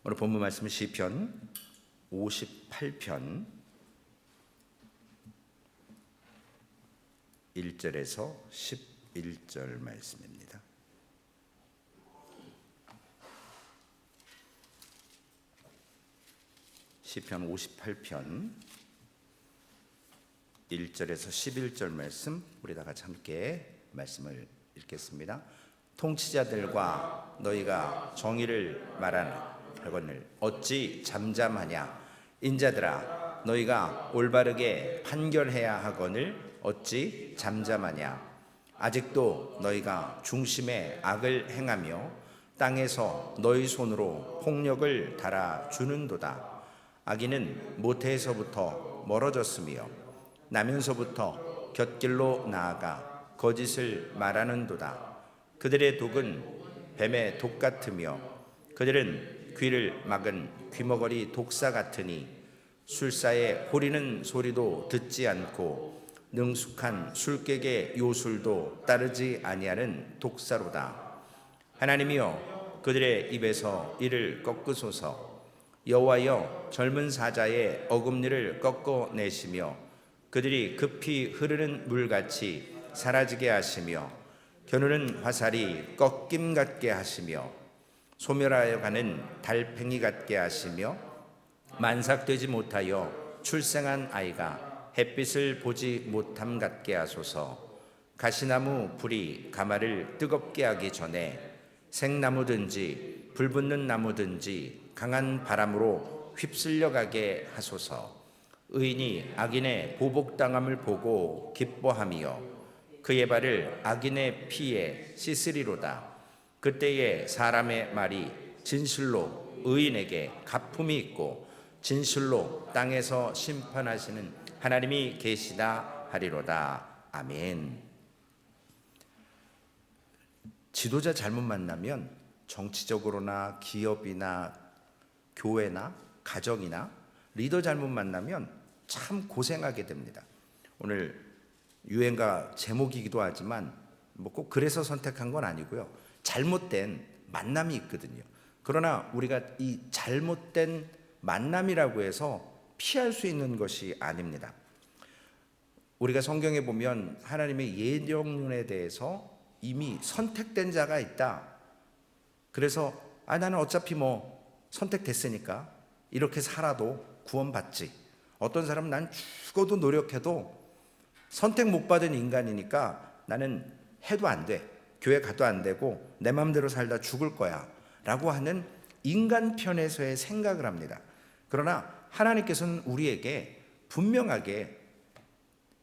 오늘 본문 말씀은 시편 58편 1절에서 11절 말씀입니다. 시편 58편 1절에서 11절 말씀, 우리 다 같이 함께 말씀을 읽겠습니다. 통치자들과 너희가 정의를 말하거늘 어찌 잠잠하냐? 인자들아, 너희가 올바르게 판결해야 하거늘 어찌 잠잠하냐? 아직도 너희가 중심에 악을 행하며 땅에서 너희 손으로 폭력을 달아주는도다. 악인은 모태에서부터 멀어졌으며 나면서부터 곁길로 나아가 거짓을 말하는도다. 그들의 독은 뱀의 독 같으며 그들은 귀를 막은 귀머거리 독사 같으니 술사의 호리는 소리도 듣지 않고 능숙한 술객의 요술도 따르지 아니하는 독사로다. 하나님이여, 그들의 입에서 이를 꺾으소서. 여호와여, 젊은 사자의 어금니를 꺾어내시며 그들이 급히 흐르는 물같이 사라지게 하시며 겨누는 화살이 꺾임 같게 하시며 소멸하여 가는 달팽이 같게 하시며 만삭되지 못하여 출생한 아이가 햇빛을 보지 못함 같게 하소서. 가시나무 불이 가마를 뜨겁게 하기 전에 생나무든지 불붙는 나무든지 강한 바람으로 휩쓸려 가게 하소서. 의인이 악인의 보복당함을 보고 기뻐하며 그의 발을 악인의 피에 씻으리로다. 그때에 사람의 말이 진실로 의인에게 가품이 있고 진실로 땅에서 심판하시는 하나님이 계시다 하리로다. 아멘. 지도자 잘못 만나면 정치적으로나 기업이나 교회나 가정이나 리더 잘못 만나면 참 고생하게 됩니다. 오늘 유행가 제목이기도 하지만 꼭 그래서 선택한 건 아니고요. 잘못된 만남이 있거든요. 그러나 우리가 이 잘못된 만남이라고 해서 피할 수 있는 것이 아닙니다. 우리가 성경에 보면 하나님의 예정론에 대해서 이미 선택된 자가 있다. 그래서 나는 어차피 선택됐으니까 이렇게 살아도 구원받지. 어떤 사람은 난 죽어도 노력해도 선택 못 받은 인간이니까 나는 해도 안 돼. 교회 가도 안 되고 내 마음대로 살다 죽을 거야 라고 하는 인간 편에서의 생각을 합니다. 그러나 하나님께서는 우리에게 분명하게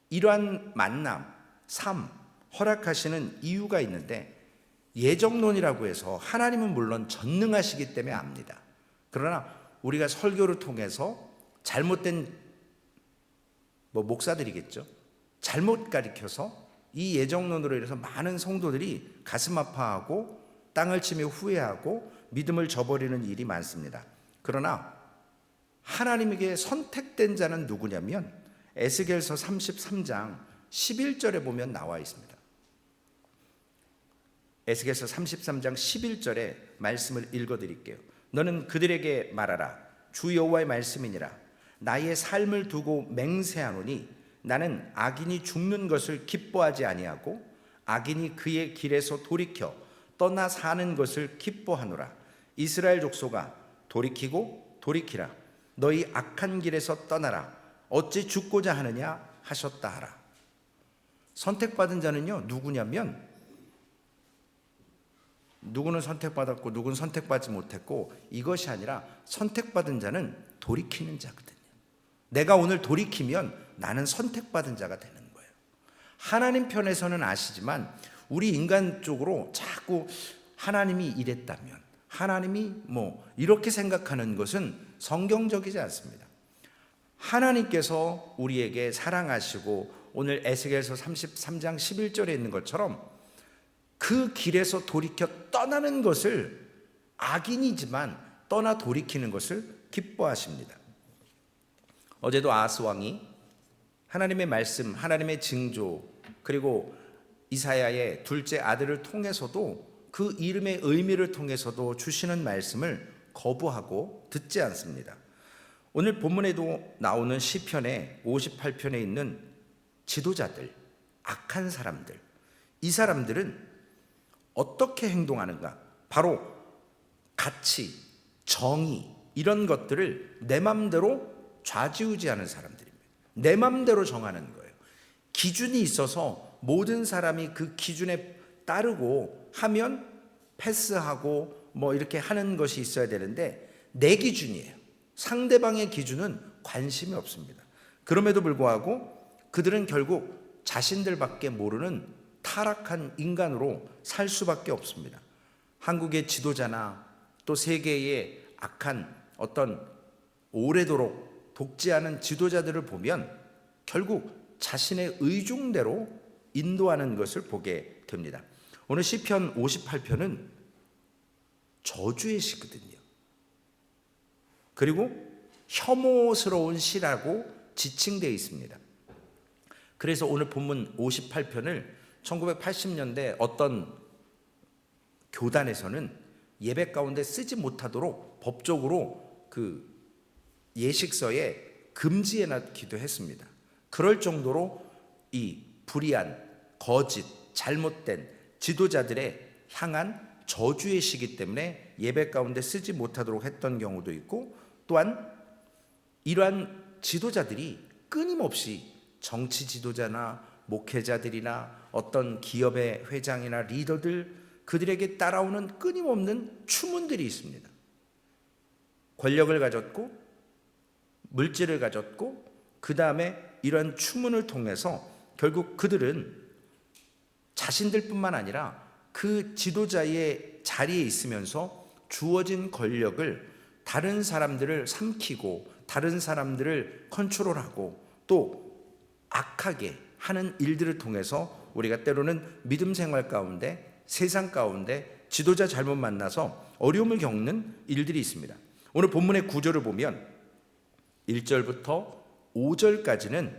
이러한 만남, 삶, 허락하시는 이유가 있는데 예정론이라고 해서 하나님은 물론 전능하시기 때문에 압니다. 그러나 우리가 설교를 통해서 잘못된 목사들이겠죠. 잘못 가르쳐서 이 예정론으로 인해서 많은 성도들이 가슴 아파하고 땅을 치며 후회하고 믿음을 저버리는 일이 많습니다. 그러나 하나님에게 선택된 자는 누구냐면 에스겔서 33장 11절에 보면 나와 있습니다. 에스겔서 33장 11절에 말씀을 읽어드릴게요. 너는 그들에게 말하라. 주 여호와의 말씀이니라. 나의 삶을 두고 맹세하노니 나는 악인이 죽는 것을 기뻐하지 아니하고 악인이 그의 길에서 돌이켜 떠나 사는 것을 기뻐하노라. 이스라엘 족속아, 돌이키고 돌이키라. 너희 악한 길에서 떠나라. 어찌 죽고자 하느냐 하셨다 하라. 선택받은 자는요 누구냐면, 누구는 선택받았고 누구는 선택받지 못했고 이것이 아니라 선택받은 자는 돌이키는 자거든요. 내가 오늘 돌이키면 나는 선택받은 자가 되는 거예요. 하나님 편에서는 아시지만 우리 인간 쪽으로 자꾸 하나님이 이랬다면, 하나님이 이렇게 생각하는 것은 성경적이지 않습니다. 하나님께서 우리에게 사랑하시고 오늘 에스겔서 33장 11절에 있는 것처럼 그 길에서 돌이켜 떠나는 것을, 악인이지만 떠나 돌이키는 것을 기뻐하십니다. 어제도 아하스 왕이 하나님의 말씀, 하나님의 징조, 그리고 이사야의 둘째 아들을 통해서도 그 이름의 의미를 통해서도 주시는 말씀을 거부하고 듣지 않습니다. 오늘 본문에도 나오는 시편의 58편에 있는 지도자들, 악한 사람들, 이 사람들은 어떻게 행동하는가? 바로 가치, 정의 이런 것들을 내 맘대로 좌지우지하는 사람들입니다. 내 맘대로 정하는 거예요. 기준이 있어서 모든 사람이 그 기준에 따르고 하면 패스하고 뭐 이렇게 하는 것이 있어야 되는데 내 기준이에요. 상대방의 기준은 관심이 없습니다. 그럼에도 불구하고 그들은 결국 자신들밖에 모르는 타락한 인간으로 살 수밖에 없습니다. 한국의 지도자나 또 세계의 악한 어떤 오래도록 독재하는 지도자들을 보면 결국 자신의 의중대로 인도하는 것을 보게 됩니다. 오늘 시편 58편은 저주의 시거든요. 그리고 혐오스러운 시라고 지칭되어 있습니다. 그래서 오늘 본문 58편을 1980년대 어떤 교단에서는 예배 가운데 쓰지 못하도록 법적으로 그 예식서에 금지해 놨기도 했습니다. 그럴 정도로 이 불의한, 거짓, 잘못된 지도자들의 향한 저주의 시기 때문에 예배 가운데 쓰지 못하도록 했던 경우도 있고, 또한 이러한 지도자들이 끊임없이 정치 지도자나 목회자들이나 어떤 기업의 회장이나 리더들, 그들에게 따라오는 끊임없는 추문들이 있습니다. 권력을 가졌고 물질을 가졌고 그 다음에 이러한 추문을 통해서 결국 그들은 자신들뿐만 아니라 그 지도자의 자리에 있으면서 주어진 권력을 다른 사람들을 삼키고 다른 사람들을 컨트롤하고 또 악하게 하는 일들을 통해서 우리가 때로는 믿음 생활 가운데, 세상 가운데 지도자 잘못 만나서 어려움을 겪는 일들이 있습니다. 오늘 본문의 구조를 보면 1절부터 5절까지는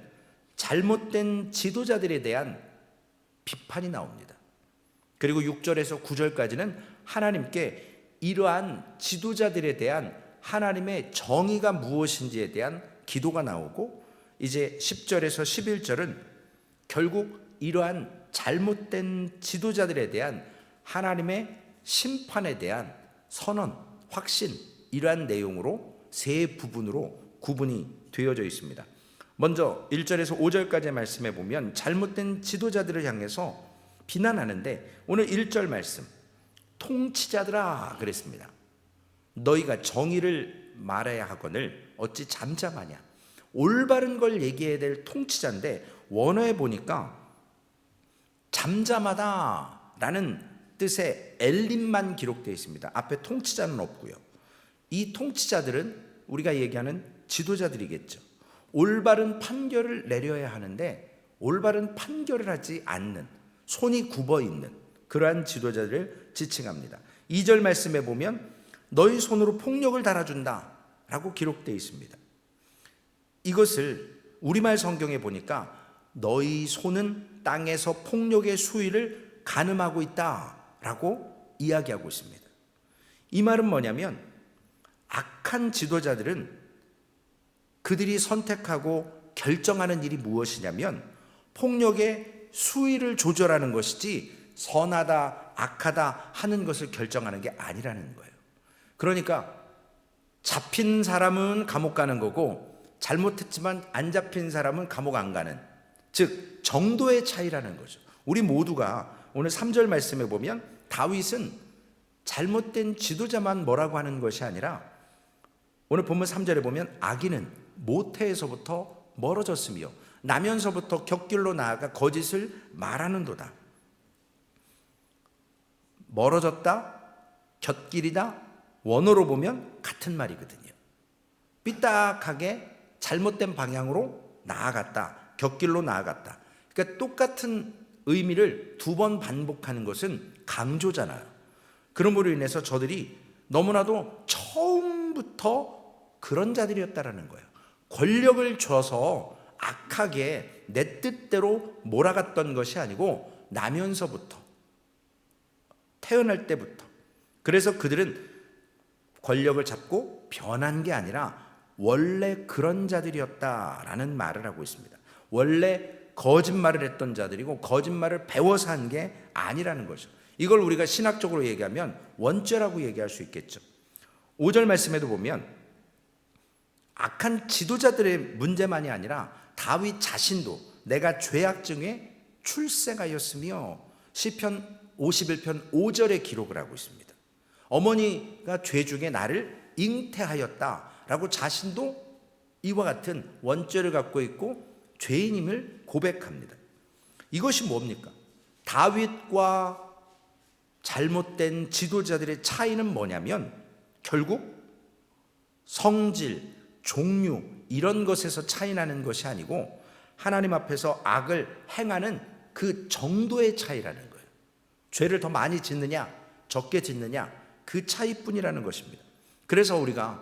잘못된 지도자들에 대한 비판이 나옵니다. 그리고 6절에서 9절까지는 하나님께 이러한 지도자들에 대한 하나님의 정의가 무엇인지에 대한 기도가 나오고, 이제 10절에서 11절은 결국 이러한 잘못된 지도자들에 대한 하나님의 심판에 대한 선언, 확신, 이러한 내용으로 세 부분으로 구분이 되어져 있습니다. 먼저 1절에서 5절까지의 말씀에 보면 잘못된 지도자들을 향해서 비난하는데, 오늘 1절 말씀, 통치자들아 그랬습니다. 너희가 정의를 말해야 하거늘 어찌 잠잠하냐. 올바른 걸 얘기해야 될 통치자인데 원어에 보니까 잠잠하다라는 뜻의 엘림만 기록되어 있습니다. 앞에 통치자는 없고요. 이 통치자들은 우리가 얘기하는 지도자들이겠죠. 올바른 판결을 내려야 하는데 올바른 판결을 하지 않는, 손이 굽어 있는 그러한 지도자들을 지칭합니다. 2절 말씀에 보면 너희 손으로 폭력을 달아준다 라고 기록되어 있습니다. 이것을 우리말 성경에 보니까 너희 손은 땅에서 폭력의 수위를 가늠하고 있다 라고 이야기하고 있습니다. 이 말은 뭐냐면 악한 지도자들은 그들이 선택하고 결정하는 일이 무엇이냐면 폭력의 수위를 조절하는 것이지 선하다 악하다 하는 것을 결정하는 게 아니라는 거예요. 그러니까 잡힌 사람은 감옥 가는 거고 잘못했지만 안 잡힌 사람은 감옥 안 가는, 즉 정도의 차이라는 거죠. 우리 모두가 오늘 3절 말씀에 보면 다윗은 잘못된 지도자만 뭐라고 하는 것이 아니라 오늘 본문 3절에 보면 악인은 모태에서부터 멀어졌으며 나면서부터 곁길로 나아가 거짓을 말하는도다. 멀어졌다, 곁길이다, 원어로 보면 같은 말이거든요. 삐딱하게 잘못된 방향으로 나아갔다, 곁길로 나아갔다. 그러니까 똑같은 의미를 두 번 반복하는 것은 강조잖아요. 그러므로 인해서 저들이 너무나도 처음부터 그런 자들이었다라는 거예요. 권력을 줘서 악하게 내 뜻대로 몰아갔던 것이 아니고 나면서부터, 태어날 때부터. 그래서 그들은 권력을 잡고 변한 게 아니라 원래 그런 자들이었다라는 말을 하고 있습니다. 원래 거짓말을 했던 자들이고 거짓말을 배워서 한 게 아니라는 거죠. 이걸 우리가 신학적으로 얘기하면 원죄라고 얘기할 수 있겠죠. 5절 말씀에도 보면 악한 지도자들의 문제만이 아니라 다윗 자신도 내가 죄악 중에 출생하였으며 시편 51편 5절에 기록을 하고 있습니다. 어머니가 죄 중에 나를 잉태하였다라고 자신도 이와 같은 원죄를 갖고 있고 죄인임을 고백합니다. 이것이 뭡니까? 다윗과 잘못된 지도자들의 차이는 뭐냐면 결국 성질, 종류 이런 것에서 차이 나는 것이 아니고 하나님 앞에서 악을 행하는 그 정도의 차이라는 거예요. 죄를 더 많이 짓느냐 적게 짓느냐 그 차이뿐이라는 것입니다. 그래서 우리가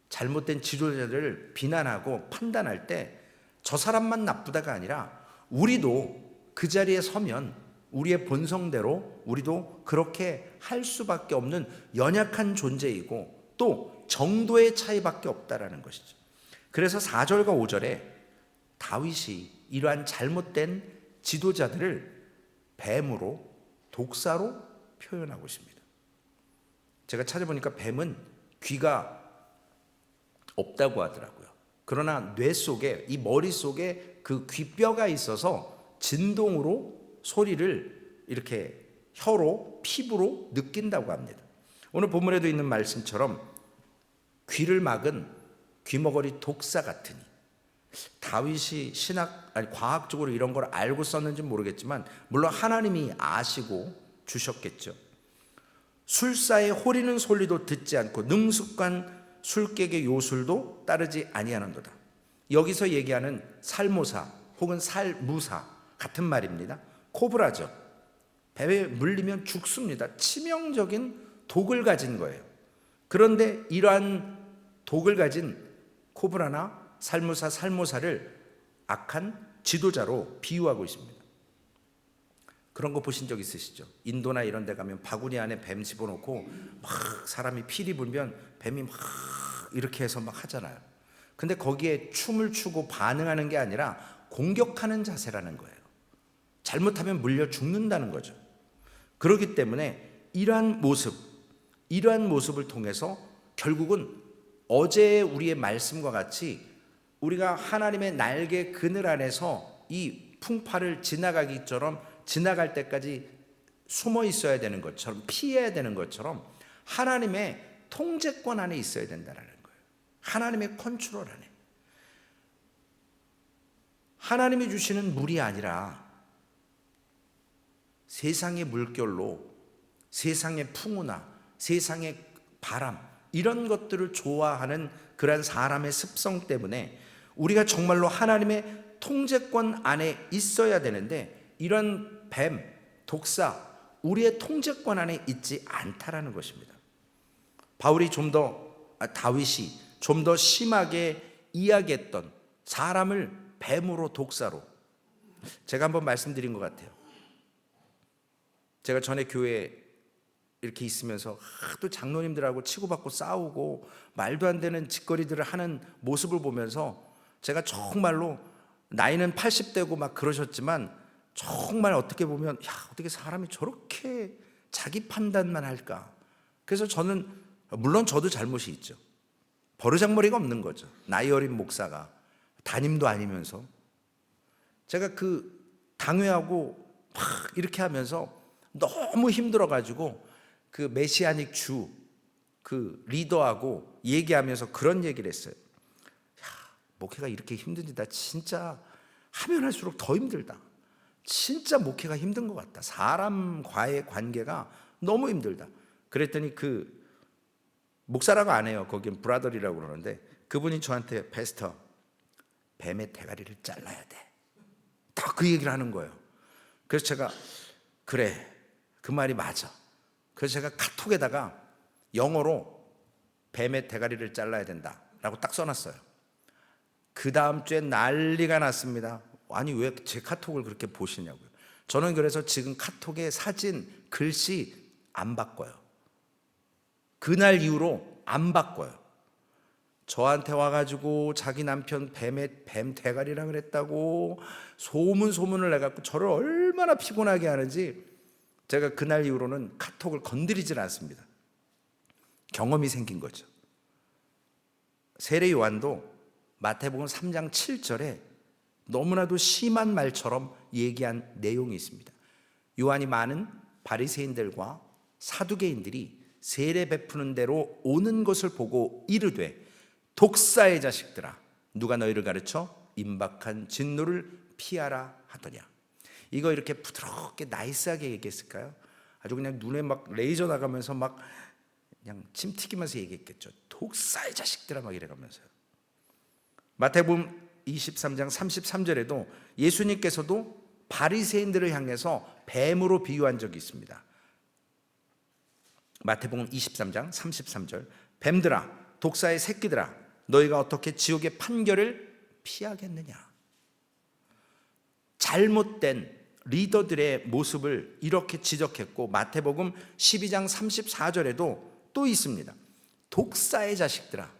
잘못된 지도자들을 비난하고 판단할 때 저 사람만 나쁘다가 아니라 우리도 그 자리에 서면 우리의 본성대로 우리도 그렇게 할 수밖에 없는 연약한 존재이고 또 정도의 차이밖에 없다라는 것이죠. 그래서 4절과 5절에 다윗이 이러한 잘못된 지도자들을 뱀으로 독사로 표현하고 있습니다. 제가 찾아보니까 뱀은 귀가 없다고 하더라고요. 그러나 뇌 속에 이 머리 속에 그 귀뼈가 있어서 진동으로 소리를 이렇게 혀로 피부로 느낀다고 합니다. 오늘 본문에도 있는 말씀처럼 귀를 막은 귀머거리 독사 같으니 다윗이 과학적으로 이런 걸 알고 썼는지 모르겠지만 물론 하나님이 아시고 주셨겠죠. 술사의 호리는 솔리도 듣지 않고 능숙한 술객의 요술도 따르지 아니하는도다. 여기서 얘기하는 살모사 혹은 살무사 같은 말입니다. 코브라죠. 뱀에 물리면 죽습니다. 치명적인 독을 가진 거예요. 그런데 이러한 독을 가진 코브라나 살무사, 살모사를 악한 지도자로 비유하고 있습니다. 그런 거 보신 적 있으시죠? 인도나 이런 데 가면 바구니 안에 뱀 집어넣고 막 사람이 피리 불면 뱀이 막 이렇게 해서 막 하잖아요. 근데 거기에 춤을 추고 반응하는 게 아니라 공격하는 자세라는 거예요. 잘못하면 물려 죽는다는 거죠. 그렇기 때문에 이러한 모습을 통해서 결국은 어제의 우리의 말씀과 같이 우리가 하나님의 날개 그늘 안에서 이 풍파를 지나갈 때까지 숨어 있어야 되는 것처럼 피해야 되는 것처럼 하나님의 통제권 안에 있어야 된다는 거예요. 하나님의 컨트롤 안에. 하나님이 주시는 물이 아니라 세상의 물결로 세상의 풍우나 세상의 바람 이런 것들을 좋아하는 그런 사람의 습성 때문에 우리가 정말로 하나님의 통제권 안에 있어야 되는데 이런 뱀, 독사, 우리의 통제권 안에 있지 않다라는 것입니다. 다윗이 좀 더 심하게 이야기했던 사람을 뱀으로 독사로 제가 한번 말씀드린 것 같아요. 제가 전에 교회에 이렇게 있으면서 하도 장로님들하고 치고받고 싸우고 말도 안 되는 짓거리들을 하는 모습을 보면서 제가 정말로 나이는 80대고 막 그러셨지만 정말 어떻게 보면 어떻게 사람이 저렇게 자기 판단만 할까. 그래서 저는 물론 저도 잘못이 있죠. 버르장머리가 없는 거죠. 나이 어린 목사가 담임도 아니면서 제가 당회하고 막 이렇게 하면서 너무 힘들어가지고 메시아닉 리더하고 얘기하면서 그런 얘기를 했어요. 목회가 이렇게 힘든지 나 진짜 하면 할수록 더 힘들다. 진짜 목회가 힘든 것 같다. 사람과의 관계가 너무 힘들다. 그랬더니 목사라고 안 해요. 거긴 브라더리라고 그러는데 그분이 저한테 패스터 뱀의 대가리를 잘라야 돼. 딱 그 얘기를 하는 거예요. 그래서 제가 그래 그 말이 맞아. 그래서 제가 카톡에다가 영어로 뱀의 대가리를 잘라야 된다라고 딱 써놨어요. 그 다음 주에 난리가 났습니다. 아니 왜 제 카톡을 그렇게 보시냐고요. 저는 그래서 지금 카톡에 사진, 글씨 안 바꿔요. 그날 이후로 안 바꿔요. 저한테 와가지고 자기 남편 뱀 대가리라 그랬다고 소문을 내갖고 저를 얼마나 피곤하게 하는지 제가 그날 이후로는 카톡을 건드리질 않습니다. 경험이 생긴 거죠. 세례 요한도 마태복음 3장 7절에 너무나도 심한 말처럼 얘기한 내용이 있습니다. 요한이 많은 바리새인들과 사두개인들이 세례 베푸는 대로 오는 것을 보고 이르되 독사의 자식들아, 누가 너희를 가르쳐 임박한 진노를 피하라 하더냐. 이거 이렇게 부드럽게 나이스하게 얘기했을까요? 아주 그냥 눈에 막 레이저 나가면서 막 그냥 침 튀기면서 얘기했겠죠. 독사의 자식들아 막 이래가면서요. 마태복음 23장 33절에도 예수님께서도 바리새인들을 향해서 뱀으로 비유한 적이 있습니다. 마태복음 23장 33절, 뱀들아, 독사의 새끼들아, 너희가 어떻게 지옥의 판결을 피하겠느냐. 잘못된 리더들의 모습을 이렇게 지적했고, 마태복음 12장 34절에도 또 있습니다. 독사의 자식들아,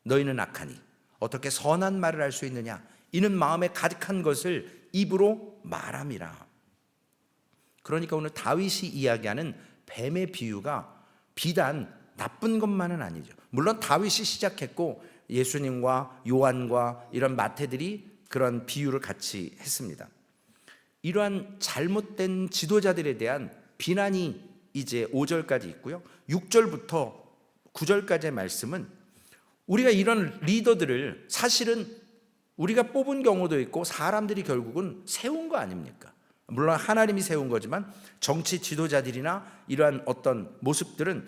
너희는 악하니 어떻게 선한 말을 할 수 있느냐. 이는 마음에 가득한 것을 입으로 말함이라. 그러니까 오늘 다윗이 이야기하는 뱀의 비유가 비단 나쁜 것만은 아니죠. 물론 다윗이 시작했고 예수님과 요한과 이런 마태들이 그런 비유를 같이 했습니다. 이러한 잘못된 지도자들에 대한 비난이 이제 5절까지 있고요. 6절부터 9절까지의 말씀은 우리가 이런 리더들을 사실은 우리가 뽑은 경우도 있고 사람들이 결국은 세운 거 아닙니까? 물론 하나님이 세운 거지만 정치 지도자들이나 이러한 어떤 모습들은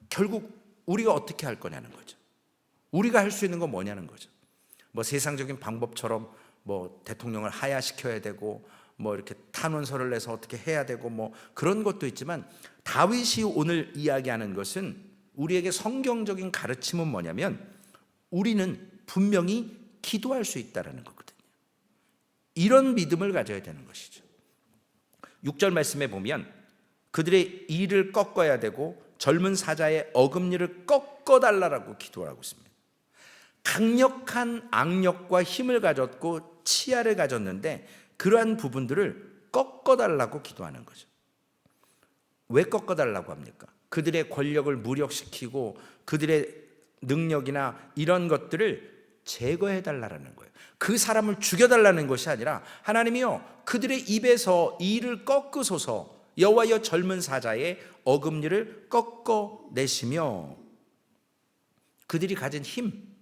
결국 우리가 어떻게 할 거냐는 거죠. 우리가 할 수 있는 건 뭐냐는 거죠. 뭐 세상적인 방법처럼 뭐 대통령을 하야시켜야 되고 뭐 이렇게 탄원서를 내서 어떻게 해야 되고 뭐 그런 것도 있지만, 다윗이 오늘 이야기하는 것은 우리에게 성경적인 가르침은 뭐냐면 우리는 분명히 기도할 수 있다는 거거든요. 이런 믿음을 가져야 되는 것이죠. 6절 말씀에 보면 그들의 일을 꺾어야 되고 젊은 사자의 어금니를 꺾어달라고 기도하고 있습니다. 강력한 악력과 힘을 가졌고 치아를 가졌는데 그러한 부분들을 꺾어달라고 기도하는 거죠. 왜 꺾어달라고 합니까? 그들의 권력을 무력시키고 그들의 능력이나 이런 것들을 제거해달라는 거예요. 그 사람을 죽여달라는 것이 아니라 하나님이요, 그들의 입에서 이를 꺾으소서, 여호와여 젊은 사자의 어금니를 꺾어내시며 그들이 가진 힘,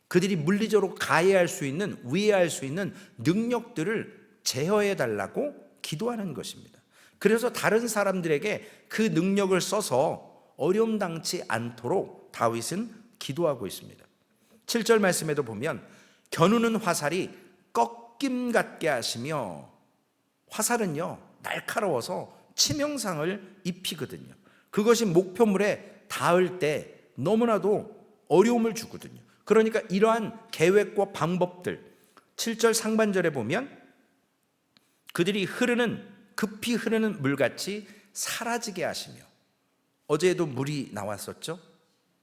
그들이 물리적으로 가해할 수 있는, 위해할 수 있는 능력들을 제어해달라고 기도하는 것입니다. 그래서 다른 사람들에게 그 능력을 써서 어려움 당치 않도록 다윗은 기도하고 있습니다. 7절 말씀에도 보면 겨누는 화살이 꺾임 같게 하시며, 화살은요 날카로워서 치명상을 입히거든요. 그것이 목표물에 닿을 때 너무나도 어려움을 주거든요. 그러니까 이러한 계획과 방법들, 7절 상반절에 보면 그들이 급히 흐르는 물같이 사라지게 하시며, 어제에도 물이 나왔었죠.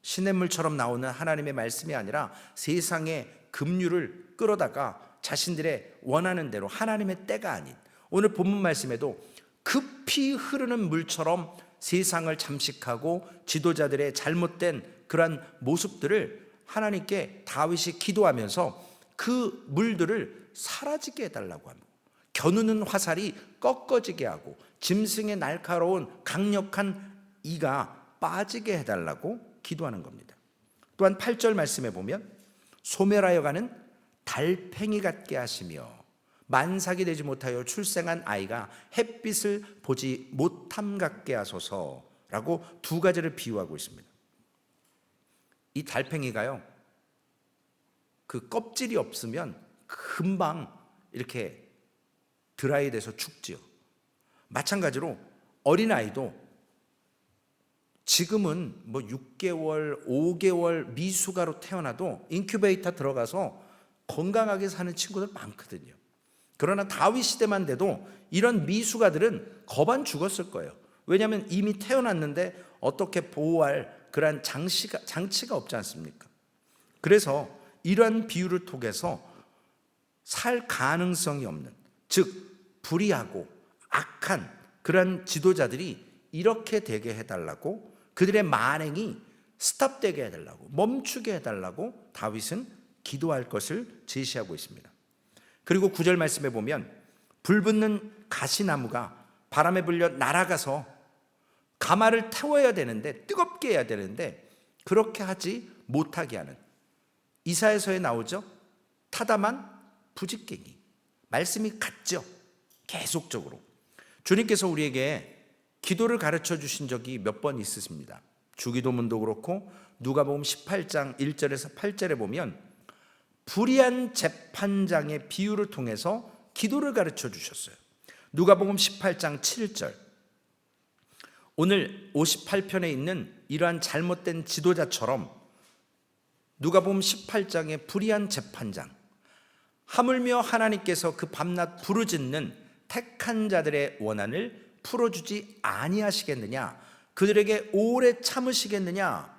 시냇물처럼 나오는 하나님의 말씀이 아니라 세상의 급류를 끌어다가 자신들의 원하는 대로, 하나님의 때가 아닌, 오늘 본문 말씀에도 급히 흐르는 물처럼 세상을 잠식하고 지도자들의 잘못된 그러한 모습들을 하나님께 다윗이 기도하면서 그 물들을 사라지게 해달라고 합니다. 겨누는 화살이 꺾어지게 하고 짐승의 날카로운 강력한 이가 빠지게 해달라고 기도하는 겁니다. 또한 8절 말씀에 보면 소멸하여 가는 달팽이 같게 하시며 만삭이 되지 못하여 출생한 아이가 햇빛을 보지 못함 같게 하소서라고 두 가지를 비유하고 있습니다. 이 달팽이가요, 그 껍질이 없으면 금방 이렇게 드라이 돼서 죽지요. 마찬가지로 어린아이도 지금은 뭐 6개월, 5개월 미숙아로 태어나도 인큐베이터 들어가서 건강하게 사는 친구들 많거든요. 그러나 다윗 시대만 돼도 이런 미숙아들은 거반 죽었을 거예요. 왜냐하면 이미 태어났는데 어떻게 보호할 그러한 장치가 없지 않습니까? 그래서 이러한 비유를 통해서 살 가능성이 없는, 즉 불의하고 악한 그러한 지도자들이 이렇게 되게 해달라고, 그들의 만행이 스탑되게 해달라고, 멈추게 해달라고 다윗은 기도할 것을 제시하고 있습니다. 그리고 9절 말씀에 보면 불붙는 가시나무가 바람에 불려 날아가서 가마를 태워야 되는데, 뜨겁게 해야 되는데 그렇게 하지 못하게 하는, 이사야서에 나오죠. 타다만 부직갱이. 말씀이 같죠. 계속적으로 주님께서 우리에게 기도를 가르쳐 주신 적이 몇 번 있으십니다. 주기도문도 그렇고 누가복음 18장 1절에서 8절에 보면 불의한 재판장의 비유를 통해서 기도를 가르쳐 주셨어요. 누가복음 18장 7절, 오늘 58편에 있는 이러한 잘못된 지도자처럼 누가복음 18장의 불의한 재판장, 하물며 하나님께서 그 밤낮 부르짖는 택한 자들의 원한을 풀어주지 아니하시겠느냐, 그들에게 오래 참으시겠느냐.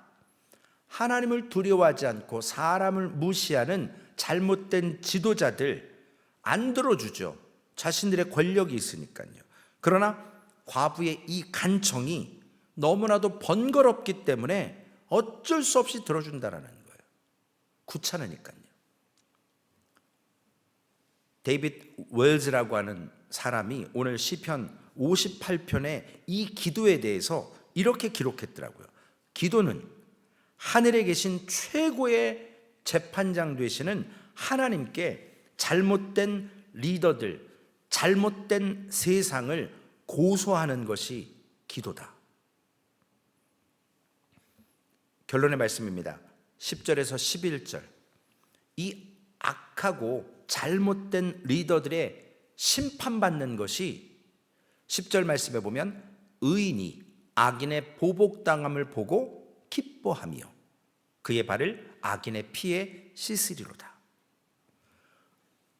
하나님을 두려워하지 않고 사람을 무시하는 잘못된 지도자들 안 들어주죠. 자신들의 권력이 있으니까요. 그러나 과부의 이 간청이 너무나도 번거롭기 때문에 어쩔 수 없이 들어준다라는 거예요. 귀찮으니까요. 데이빗 웰즈라고 하는 사람이 오늘 시편 58편의 이 기도에 대해서 이렇게 기록했더라고요. 기도는 하늘에 계신 최고의 재판장 되시는 하나님께 잘못된 리더들, 잘못된 세상을 고소하는 것이 기도다. 결론의 말씀입니다. 10절에서 11절, 이 악하고 잘못된 리더들의 심판받는 것이 10절 말씀에 보면 의인이 악인의 보복당함을 보고 기뻐하며 그의 발을 악인의 피에 씻으리로다.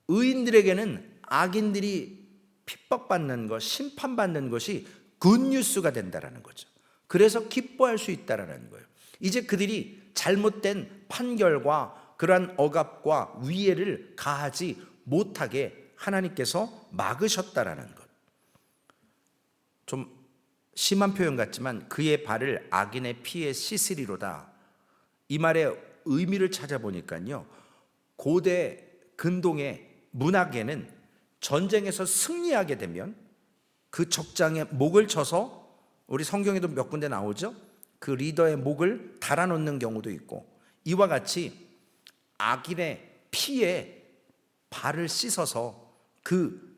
의인들에게는 악인들이 핍박받는 것, 심판받는 것이 굿뉴스가 된다는 거죠. 그래서 기뻐할 수 있다는 거예요. 이제 그들이 잘못된 판결과 그러한 억압과 위해를 가하지 못하게 하나님께서 막으셨다라는 것. 좀 심한 표현 같지만 그의 발을 악인의 피에 씻으리로다. 이 말의 의미를 찾아보니까요, 고대 근동의 문학에는 전쟁에서 승리하게 되면 그 적장의 목을 쳐서, 우리 성경에도 몇 군데 나오죠. 그 리더의 목을 달아놓는 경우도 있고, 이와 같이 악인의 피에 발을 씻어서 그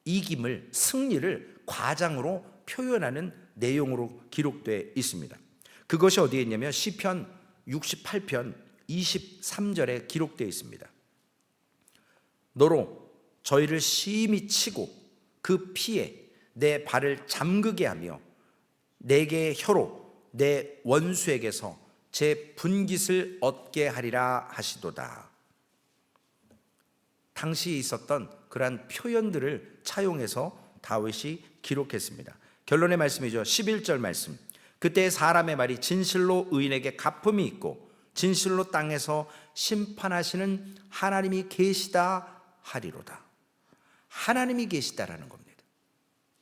이김을, 승리를 과장으로 표현하는 내용으로 기록되어 있습니다. 그것이 어디에 있냐면 시편 68편 23절에 기록되어 있습니다. 너로 저희를 심히 치고 그 피에 내 발을 잠그게 하며 내게 혀로 내 원수에게서 제 분깃을 얻게 하리라 하시도다. 당시에 있었던 그러한 표현들을 차용해서 다윗이 기록했습니다. 결론의 말씀이죠. 11절 말씀, 그때 사람의 말이 진실로 의인에게 갚음이 있고 진실로 땅에서 심판하시는 하나님이 계시다 하리로다. 하나님이 계시다라는 겁니다.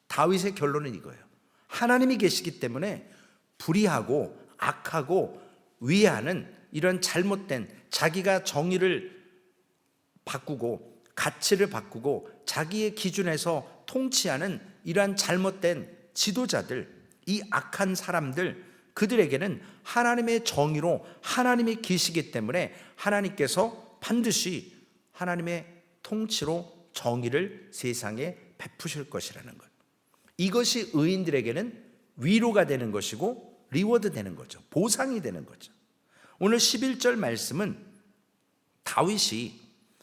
다윗의 결론은 이거예요. 하나님이 계시기 때문에 불의하고 악하고 위해하는 이런 잘못된, 자기가 정의를 바꾸고 가치를 바꾸고 자기의 기준에서 통치하는 이러한 잘못된 지도자들, 이 악한 사람들, 그들에게는 하나님의 정의로 하나님이 계시기 때문에 하나님께서 반드시 하나님의 통치로 정의를 세상에 베푸실 것이라는 것. 이것이 의인들에게는 위로가 되는 것이고 리워드 되는 거죠. 보상이 되는 거죠. 오늘 11절 말씀은 다윗이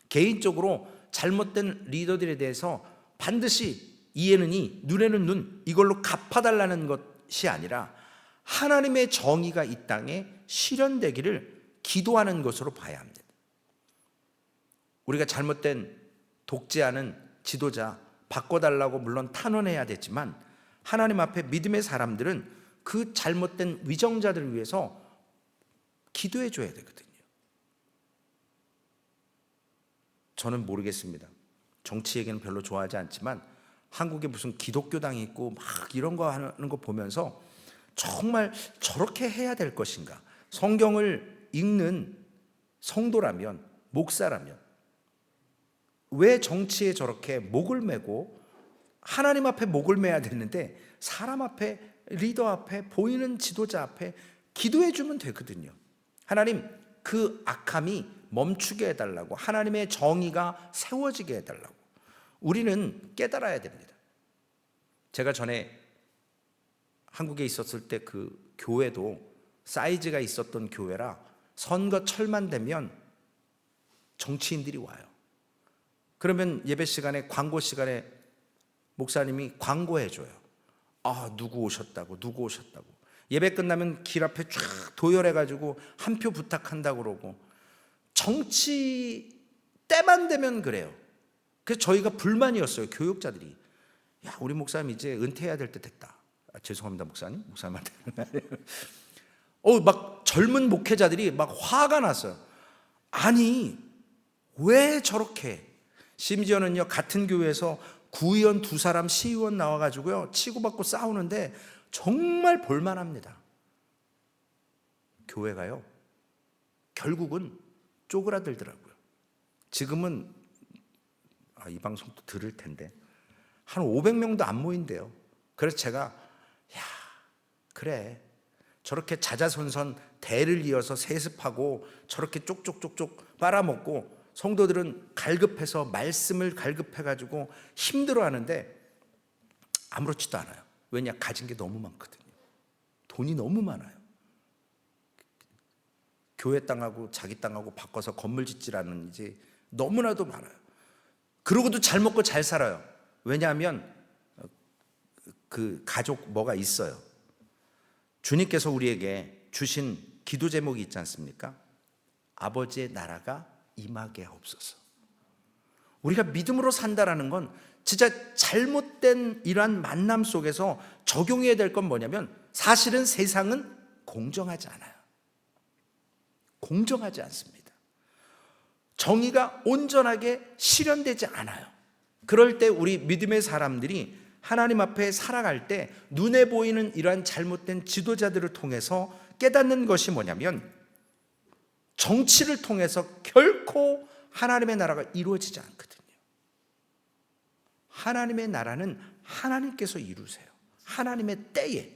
개인적으로 잘못된 리더들에 대해서 반드시 이에는 이, 눈에는 눈, 이걸로 갚아달라는 것이 아니라 하나님의 정의가 이 땅에 실현되기를 기도하는 것으로 봐야 합니다. 우리가 잘못된 독재하는 지도자 바꿔달라고 물론 탄원해야 되지만 하나님 앞에 믿음의 사람들은 그 잘못된 위정자들을 위해서 기도해 줘야 되거든요. 저는 모르겠습니다. 정치 얘기는 별로 좋아하지 않지만 한국에 무슨 기독교당이 있고 막 이런 거 하는 거 보면서 정말 저렇게 해야 될 것인가? 성경을 읽는 성도라면, 목사라면 왜 정치에 저렇게 목을 메고, 하나님 앞에 목을 메야 되는데 사람 앞에, 리더 앞에, 보이는 지도자 앞에 기도해 주면 되거든요. 하나님, 그 악함이 멈추게 해달라고, 하나님의 정의가 세워지게 해달라고 우리는 깨달아야 됩니다. 제가 전에 한국에 있었을 때 그 교회도 사이즈가 있었던 교회라 선거철만 되면 정치인들이 와요. 그러면 예배 시간에, 광고 시간에 목사님이 광고해 줘요. 누구 오셨다고, 누구 오셨다고. 예배 끝나면 길 앞에 쫙 도열해 가지고 한 표 부탁한다고 그러고. 정치 때만 되면 그래요. 그래서 저희가 불만이었어요. 교육자들이. 야, 우리 목사님 이제 은퇴해야 될 때 됐다. 죄송합니다, 목사님한테. 막 젊은 목회자들이 막 화가 났어요. 아니, 왜 저렇게. 심지어는요, 같은 교회에서 구의원 2사람, 시의원 나와가지고요 치고받고 싸우는데 정말 볼만합니다. 교회가요 결국은 쪼그라들더라고요. 지금은 이 방송도 들을 텐데 한 500명도 안 모인대요. 그래서 제가 그래, 저렇게 자자손손 대를 이어서 세습하고 저렇게 쪽쪽쪽쪽 빨아먹고 성도들은 갈급해서 말씀을 갈급해가지고 힘들어하는데 아무렇지도 않아요. 왜냐? 가진 게 너무 많거든요. 돈이 너무 많아요. 교회 땅하고 자기 땅하고 바꿔서 건물 짓지라는 이제 너무나도 많아요. 그러고도 잘 먹고 잘 살아요. 왜냐하면 그 가족 뭐가 있어요. 주님께서 우리에게 주신 기도 제목이 있지 않습니까? 아버지의 나라가 임하게 하옵소서. 우리가 믿음으로 산다라는 건 진짜 잘못된 이러한 만남 속에서 적용해야 될 건 뭐냐면, 사실은 세상은 공정하지 않아요. 공정하지 않습니다. 정의가 온전하게 실현되지 않아요. 그럴 때 우리 믿음의 사람들이 하나님 앞에 살아갈 때 눈에 보이는 이러한 잘못된 지도자들을 통해서 깨닫는 것이 뭐냐면, 정치를 통해서 결코 하나님의 나라가 이루어지지 않거든요. 하나님의 나라는 하나님께서 이루세요. 하나님의 때에.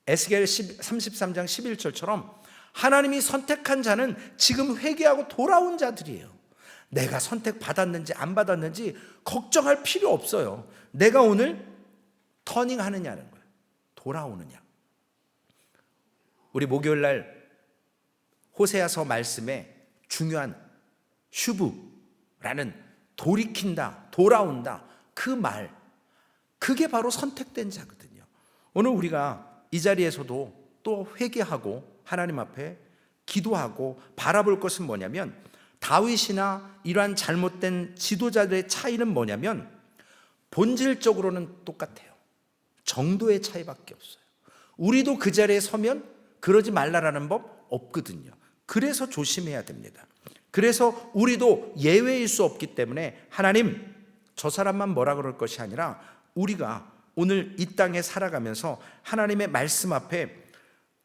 에스겔 33장 11절처럼 하나님이 선택한 자는 지금 회개하고 돌아온 자들이에요. 내가 선택받았는지 안 받았는지 걱정할 필요 없어요. 내가 오늘 터닝하느냐는 거예요. 돌아오느냐. 우리 목요일 날 호세아서 말씀에 중요한 슈브라는 돌이킨다, 돌아온다, 그 말, 그게 바로 선택된 자거든요. 오늘 우리가 이 자리에서도 또 회개하고 하나님 앞에 기도하고 바라볼 것은 뭐냐면, 다윗이나 이러한 잘못된 지도자들의 차이는 뭐냐면 본질적으로는 똑같아요. 정도의 차이밖에 없어요. 우리도 그 자리에 서면 그러지 말라라는 법 없거든요. 그래서 조심해야 됩니다. 그래서 우리도 예외일 수 없기 때문에 하나님, 저 사람만 뭐라 그럴 것이 아니라 우리가 오늘 이 땅에 살아가면서 하나님의 말씀 앞에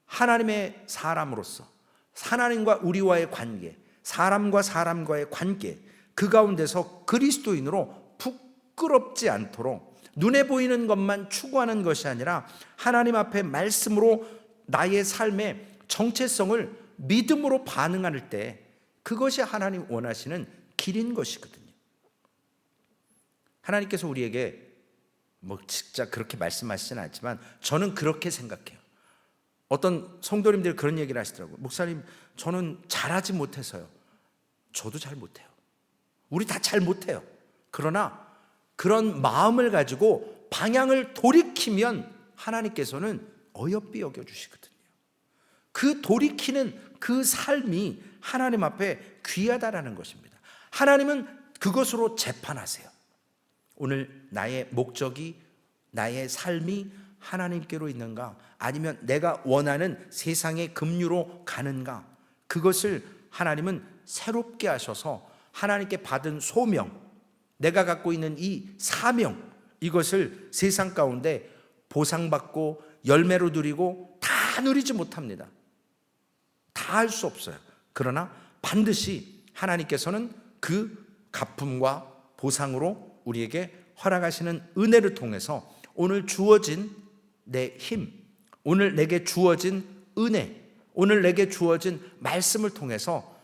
하나님의 사람으로서 하나님과 우리와의 관계, 사람과 사람과의 관계, 그 가운데서 그리스도인으로 부끄럽지 않도록 눈에 보이는 것만 추구하는 것이 아니라 하나님 앞에 말씀으로 나의 삶의 정체성을 믿음으로 반응할 때, 그것이 하나님 원하시는 길인 것이거든요. 하나님께서 우리에게 진짜 그렇게 말씀하시진 않지만 저는 그렇게 생각해요. 어떤 성도님들이 그런 얘기를 하시더라고요. 목사님, 저는 잘하지 못해서요. 저도 잘 못해요. 우리 다 잘 못해요. 그러나 그런 마음을 가지고 방향을 돌이키면 하나님께서는 어여삐 여겨주시거든요. 그 돌이키는 그 삶이 하나님 앞에 귀하다라는 것입니다. 하나님은 그것으로 재판하세요. 오늘 나의 목적이, 나의 삶이 하나님께로 있는가, 아니면 내가 원하는 세상의 급류로 가는가, 그것을 하나님은 새롭게 하셔서 하나님께 받은 소명, 내가 갖고 있는 이 사명, 이것을 세상 가운데 보상받고 열매로 누리고 다 누리지 못합니다. 다 할 수 없어요. 그러나 반드시 하나님께서는 그 갚음과 보상으로 우리에게 허락하시는 은혜를 통해서 오늘 주어진 내 힘, 오늘 내게 주어진 은혜, 오늘 내게 주어진 말씀을 통해서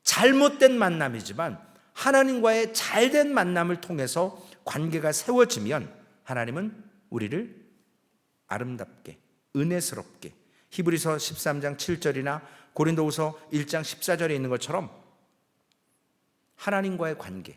잘못된 만남이지만 하나님과의 잘된 만남을 통해서 관계가 세워지면 하나님은 우리를 아름답게, 은혜스럽게, 히브리서 13장 7절이나 고린도후서 1장 14절에 있는 것처럼 하나님과의 관계,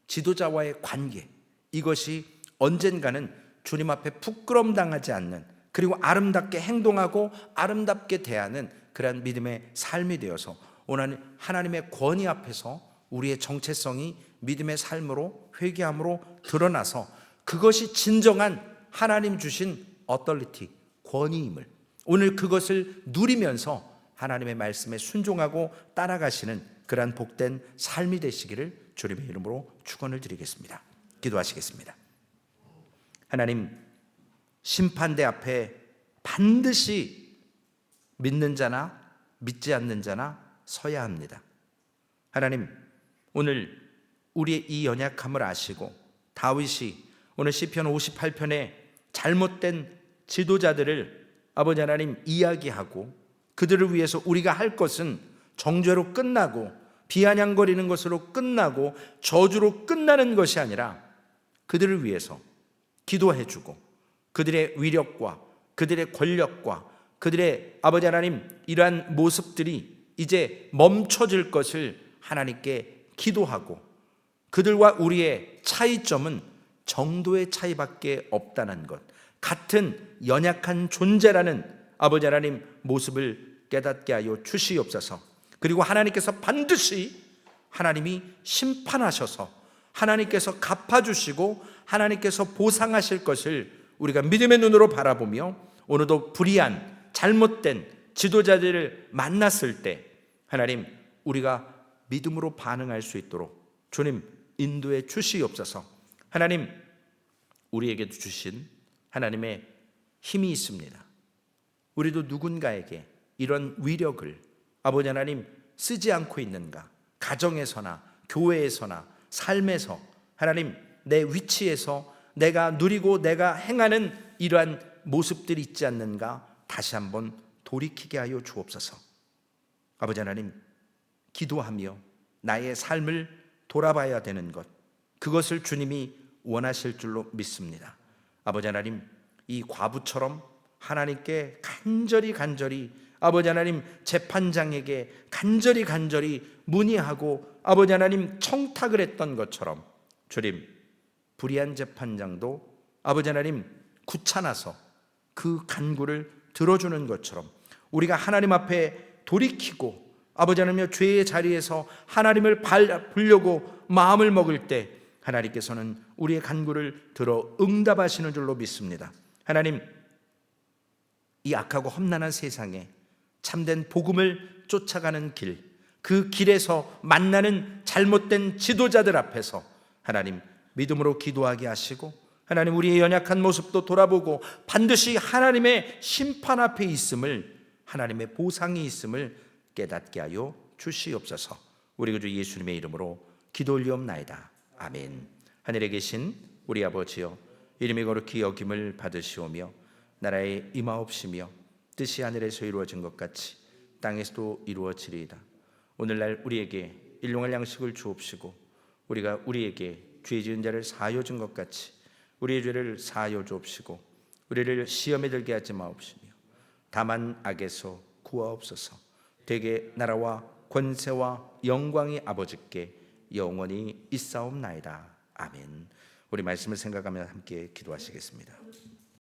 지도자와의 관계, 이것이 언젠가는 주님 앞에 부끄러움 당하지 않는, 그리고 아름답게 행동하고 아름답게 대하는 그러한 믿음의 삶이 되어서 오늘 하나님의 권위 앞에서 우리의 정체성이 믿음의 삶으로, 회개함으로 드러나서 그것이 진정한 하나님 주신 어떨리티, 권위임을, 오늘 그것을 누리면서 하나님의 말씀에 순종하고 따라가시는 그러한 복된 삶이 되시기를 주님의 이름으로 축원을 드리겠습니다. 기도하시겠습니다. 하나님, 심판대 앞에 반드시 믿는 자나 믿지 않는 자나 서야 합니다. 하나님, 오늘 우리의 이 연약함을 아시고 다윗이 오늘 시편 58편에 잘못된 지도자들을 아버지 하나님 이야기하고 그들을 위해서 우리가 할 것은 정죄로 끝나고 비아냥거리는 것으로 끝나고 저주로 끝나는 것이 아니라 그들을 위해서 기도해주고 그들의 위력과 그들의 권력과 그들의 아버지 하나님 이러한 모습들이 이제 멈춰질 것을 하나님께 기도하고 그들과 우리의 차이점은 정도의 차이밖에 없다는 것, 같은 연약한 존재라는 아버지 하나님 모습을 깨닫게 하여 주시옵소서. 그리고 하나님께서 반드시 하나님이 심판하셔서 하나님께서 갚아주시고 하나님께서 보상하실 것을 우리가 믿음의 눈으로 바라보며 오늘도 불의한 잘못된 지도자들을 만났을 때 하나님 우리가 믿음으로 반응할 수 있도록 주님 인도해 주시옵소서. 하나님 우리에게도 주신 하나님의 힘이 있습니다. 우리도 누군가에게 이런 위력을 아버지 하나님 쓰지 않고 있는가? 가정에서나 교회에서나 삶에서 하나님 내 위치에서 내가 누리고 내가 행하는 이러한 모습들이 있지 않는가? 다시 한번 돌이키게 하여 주옵소서. 아버지 하나님 기도하며 나의 삶을 돌아봐야 되는 것, 그것을 주님이 원하실 줄로 믿습니다. 아버지 하나님 이 과부처럼 하나님께 간절히 아버지 하나님 재판장에게 간절히 문의하고 아버지 하나님 청탁을 했던 것처럼 주님 불의한 재판장도 아버지 하나님 굳혀나서 그 간구를 들어주는 것처럼 우리가 하나님 앞에 돌이키고 아버지 하나님 죄의 자리에서 하나님을 부르려고 마음을 먹을 때 하나님께서는 우리의 간구를 들어 응답하시는 줄로 믿습니다. 하나님 이 악하고 험난한 세상에 참된 복음을 쫓아가는 길, 그 길에서 만나는 잘못된 지도자들 앞에서 하나님 믿음으로 기도하게 하시고 하나님 우리의 연약한 모습도 돌아보고 반드시 하나님의 심판 앞에 있음을, 하나님의 보상이 있음을 깨닫게 하여 주시옵소서. 우리 주 예수님의 이름으로 기도 올리옵나이다. 아멘. 하늘에 계신 우리 아버지여, 이름이 거룩히 여김을 받으시오며 나라에 임하옵시며 뜻이 하늘에서 이루어진 것 같이 땅에서도 이루어지리이다. 오늘날 우리에게 일용할 양식을 주옵시고 우리가 우리에게 죄 지은 자를 사하여 준 것 같이 우리의 죄를 사하여 주옵시고 우리를 시험에 들게 하지 마옵시며 다만 악에서 구하옵소서. 대개 나라와 권세와 영광이 아버지께 영원히 있사옵나이다. 아멘. 우리 말씀을 생각하며 함께 기도하시겠습니다.